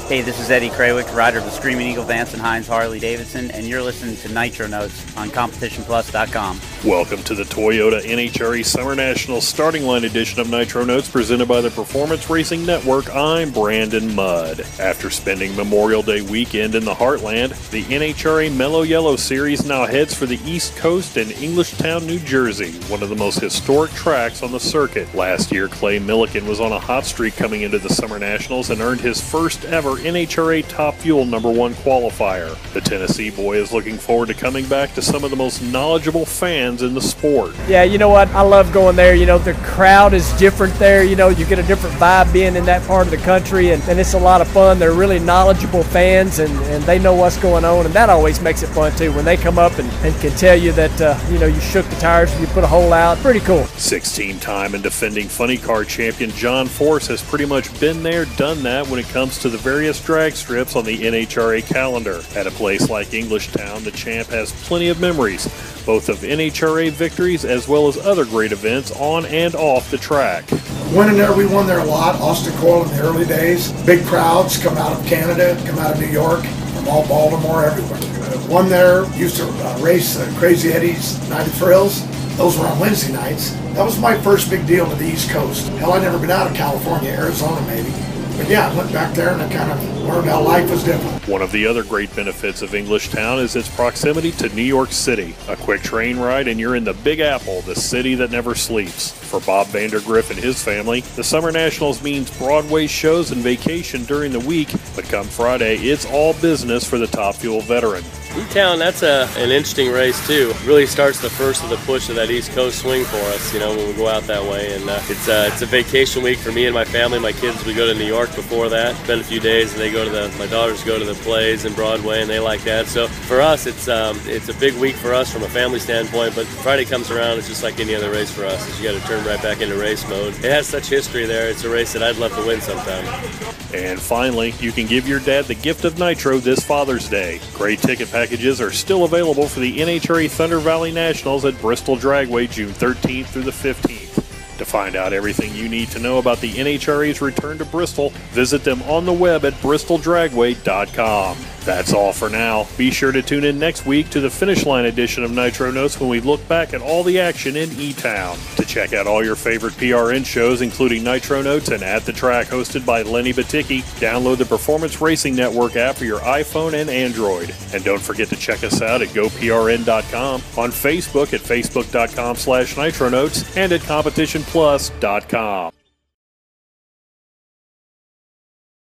Hey, this is Eddie Krawick, rider of the Screaming Eagle Vance and Hines Harley Davidson, and you're listening to Nitro Notes on CompetitionPlus.com. Welcome to the Toyota NHRA Summer Nationals starting line edition of Nitro Notes presented by the Performance Racing Network. I'm Brandon Mudd. After spending Memorial Day weekend in the Heartland, the NHRA Mellow Yellow Series now heads for the East Coast in Englishtown, New Jersey, one of the most historic tracks on the circuit. Last year, Clay Millican was on a hot streak coming into the Summer Nationals and earned his first ever NHRA Top Fuel #1 qualifier. The Tennessee boy is looking forward to coming back to some of the most knowledgeable fans in the sport. Yeah, you know what? I love going there. You know, the crowd is different there. You know, you get a different vibe being in that part of the country, and it's a lot of fun. They're really knowledgeable fans, and they know what's going on, and that always makes it fun, too, when they come up and can tell you that, you shook the tires and you put a hole out. Pretty cool. 16-time and defending funny car champion John Force has pretty much been there, done that when it comes to the various drag strips on the NHRA calendar. At a place like Englishtown, the champ has plenty of memories, both of NHRA victories as well as other great events on and off the track. Winning there, we won there a lot. Austin Coil in the early days. Big crowds come out of Canada, come out of New York, from all Baltimore, everywhere. Won there, used to race Crazy Eddie's Night of Thrills. Those were on Wednesday nights. That was my first big deal to the East Coast. Hell, I'd never been out of California, Arizona maybe. But yeah, I went back there and I kind of learned how life was different. One of the other great benefits of Englishtown is its proximity to New York City. A quick train ride and you're in the Big Apple, the city that never sleeps. For Bob Vandergriff and his family, the Summer Nationals means Broadway shows and vacation during the week, but come Friday, it's all business for the Top Fuel veteran. E-Town, that's an interesting race too. It really starts the first of the push of that East Coast swing for us, when we go out that way. And it's a vacation week for me and my family. My kids, we go to New York before that, spend a few days, and my daughters go to the plays in Broadway, and they like that. So for us, it's a big week for us from a family standpoint. But Friday comes around, it's just like any other race for us. You got to turn right back into race mode. It has such history there. It's a race that I'd love to win sometime. And finally, you can give your dad the gift of Nitro this Father's Day. Great ticket packages are still available for the NHRA Thunder Valley Nationals at Bristol Dragway June 13th through the 15th. To find out everything you need to know about the NHRA's return to Bristol, visit them on the web at bristoldragway.com. That's all for now. Be sure to tune in next week to the Finish Line edition of Nitro Notes when we look back at all the action in E-Town. To check out all your favorite PRN shows, including Nitro Notes and At the Track, hosted by Lenny Baticki, download the Performance Racing Network app for your iPhone and Android. And don't forget to check us out at goprn.com, on Facebook at facebook.com/Nitro Notes, and at competitionplus.com.